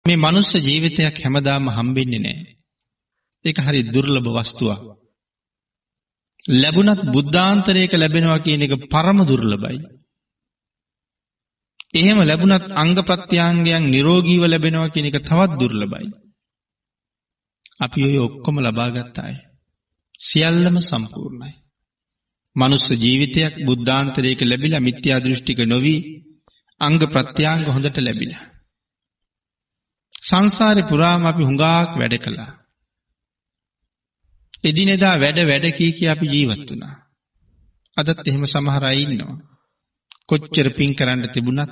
මේ මනුස්ස ජීවිතයක් හැමදාම හම්බෙන්නේ නැහැ. ඒක හරි දුර්ලභ වස්තුවක්. ලැබුණත් බුද්ධාන්තරයක ලැබෙනවා කියන එක පරම දුර්ලභයි. එහෙම ලැබුණත් අංග ප්‍රත්‍යංගයන් නිරෝගීව ලැබෙනවා කියන එක තවත් දුර්ලභයි. අපි ඔය ඔක්කොම ලබා ගත්ත අය. සියල්ලම සම්පූර්ණයි. මනුස්ස ජීවිතයක් බුද්ධාන්තරයක ලැබිලා මිත්‍යා දෘෂ්ටික නොවි අංග ප්‍රත්‍යංග හොඳට ලැබිලා. සංසාරේ පුරාම අපි හුඟක් වැඩ කළා. එදිනෙදා වැඩ කී අපි ජීවත් වුණා. අදත් එහෙම සමහර අය ඉන්නවා. කොච්චර පින් කරන්න තිබුණත්,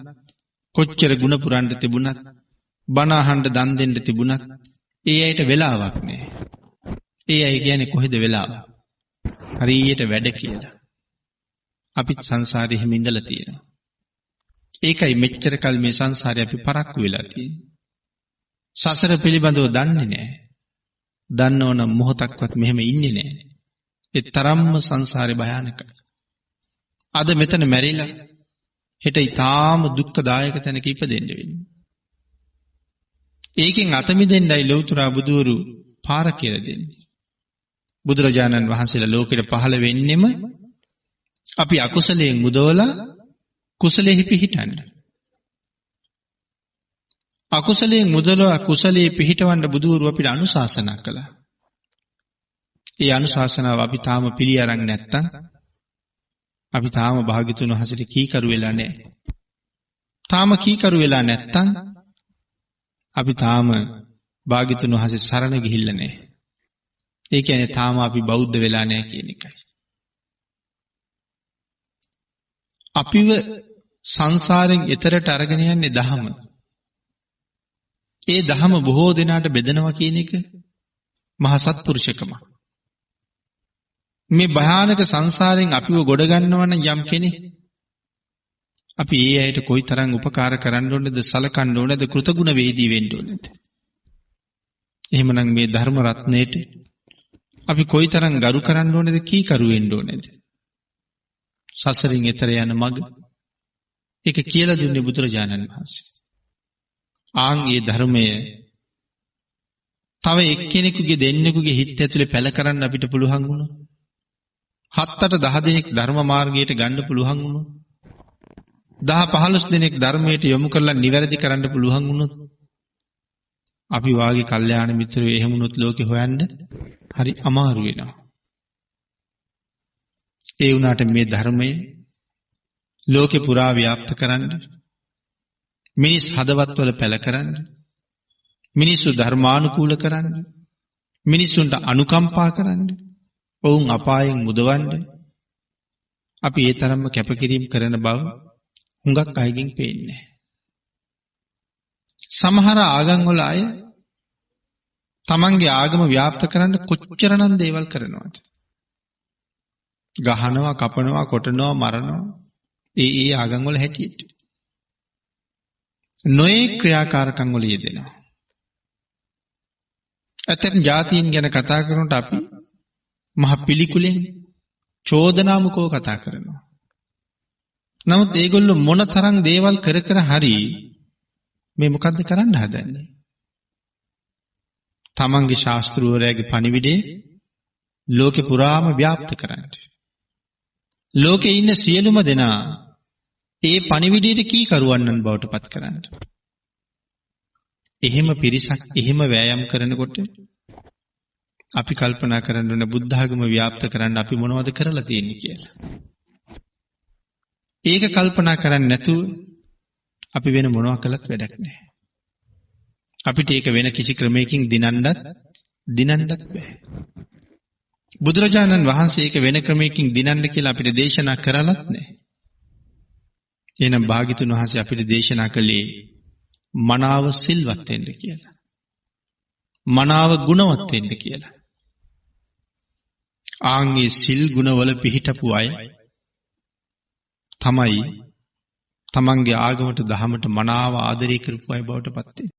කොච්චර ගුණ පුරන්න තිබුණත්, බණ අහන්න දන් දෙන්න තිබුණත්, ඒ අයට වෙලාවක් නැහැ. ඒ අය කියන්නේ කොහෙද වෙලාව? හරියට වැඩ කියලා. අපිත් සංසාරේ හැම ඉඳලා තියෙනවා. ඒකයි මෙච්චර කල් මේ සංසාරේ අපි පරක්කු වෙලා තියෙන්නේ. සසර පිළිබඳව දන්නේ නැහැ. දන්නවනම් මොහොතක්වත් මෙහෙම ඉන්නේ නැහැ. ඒ තරම්ම සංසාරේ භයානකයි. අද මෙතන මැරිලා හෙට ඊටාම දුක්ඛදායක තැනක ඉපදෙන්න වෙන්නේ. ඒකෙන් අත මිදෙන්නයි ලෞතර බුදුවරු පාර කියලා දෙන්නේ. බුදුරජාණන් වහන්සේලා ලෝකෙට පහළ වෙන්නෙම අපි අකුසලයෙන් මුදවලා කුසලෙහි පිහිටන්න. අකුසලයෙන් මුදවලා කුසලයේ පිහිටවන්න බුදුවරු අපිට අනුශාසනා කළා. ඒ අනුශාසනාව අපි තාම පිළි අරන් නැත්තම් අපි තාම භාග්‍යතුන් වහන්සේට කීකරු වෙලා නැහැ. තාම කීකරු වෙලා නැත්තම් අපි තාම භාග්‍යතුන් වහන්සේ සරණ ගිහිල්ලා නැහැ. ඒ කියන්නේ තාම අපි බෞද්ධ වෙලා නැහැ කියන එකයි. අපිව සංසාරයෙන් එතරට අරගෙන යන්නේ දහම. ඒ දහම බොහෝ දෙනාට බෙදනවා කියන එක මහා සත්පුරුෂකම. මේ භයානක සංසාරයෙන් අපිව ගොඩ ගන්නවන යම් කෙනෙක් අපි ඒ අයට කොයිතරම් උපකාර කරන්න ඕනද, සලකන්න ඕනද, කෘතගුණ වේදී වෙන්න ඕනද? එහෙමනම් මේ ධර්ම රත්නයේට අපි කොයිතරම් ගරු කරන්න ඕනද, කීකරු වෙන්න ඕනද? සසරින් එතර යන මඟ ඒක කියලා දුන්නේ බුදුරජාණන් වහන්සේ. ආන් ඒ ධර්මය තව එක්කෙනෙකුගේ දෙන්නෙකුගේ හිත ඇතුලේ පැල කරන්න අපිට පුළුවන් වුණා. 7-8 10 දෙනෙක් ධර්ම මාර්ගයට ගන්න පුළුවන් වුණා. 10-15 දෙනෙක් ධර්මයට යොමු කරලා නිවැරදි කරන්න පුළුවන් වුණොත් අපි වාගේ කල්යාණ මිත්‍රයෝ එහෙම වුණොත් ලෝකේ හොයන්න හරි අමාරු වෙනවා. ඒ වුණාට මේ ධර්මය ලෝකේ පුරා ව්‍යාප්ත කරන්න, මිනිස් හදවත්වල පැල කරන්න, මිනිස්සු ධර්මානුකූල කරන්න, මිනිසුන්ට අනුකම්පා කරන්න, ඔවුන් අපායෙන් මුදවන්න අපි ඒ තරම්ම කැපකිරීම කරන බව හුඟක් අයගෙන් පේන්නේ. සමහර ආගම් වල අය තමන්ගේ ආගම ව්‍යාප්ත කරන්න කොච්චරනම් දේවල් කරනවද? ගහනවා, කපනවා, කොටනවා, මරනවා. ඒ ආගම් වල හැටියට නොයේ ක්‍රියාකාරකම් වල යෙදෙනවා. ඇතැම් ජාතීන් ගැන කතා කරනකොට අපි මහ පිළිකුලෙන් චෝදනාමුකව කතා කරනවා. නමුත් ඒගොල්ලෝ මොන තරම් දේවල් කර කර හරි මේ මොකද්ද කරන්න හදන්නේ? තමන්ගේ ශාස්ත්‍රූවරයාගේ පණිවිඩේ ලෝකේ පුරාම ව්‍යාප්ත කරන්න. ලෝකේ ඉන්න සියලුම දෙනා ඒ පණිවිඩයට කීකරුවන්නන් බවට පත් කරන්න. එහෙම පිරිසක් එහෙම වෑයම් කරනකොට අපි කල්පනා කරන්න ඕන බුද්ධ ආගම ව්‍යාප්ත කරන්න අපි මොනවද කරලා තියෙන්නේ කියලා. ඒක කල්පනා කරන්නේ නැතුව අපි වෙන මොනවා කළත් වැඩක් නැහැ. අපිට ඒක වෙන කිසි ක්‍රමයකින් දිනන්නත් බෑ. බුදුරජාණන් වහන්සේ ඒක වෙන ක්‍රමයකින් දිනන්න කියලා අපිට දේශනා කරලත් නැහැ. එහෙනම් භාග්‍යතුන් වහන්සේ අපිට දේශනා කළේ මනාව සිල්වත් වෙන්න කියලා. මනාව ගුණවත් වෙන්න කියලා. ආන්ගේ සිල් ගුණවල පිහිටපු අය තමයි තමන්ගේ ආගමට දහමට මනාව ආදරය කරපු අය බවට පත් වෙන්නේ.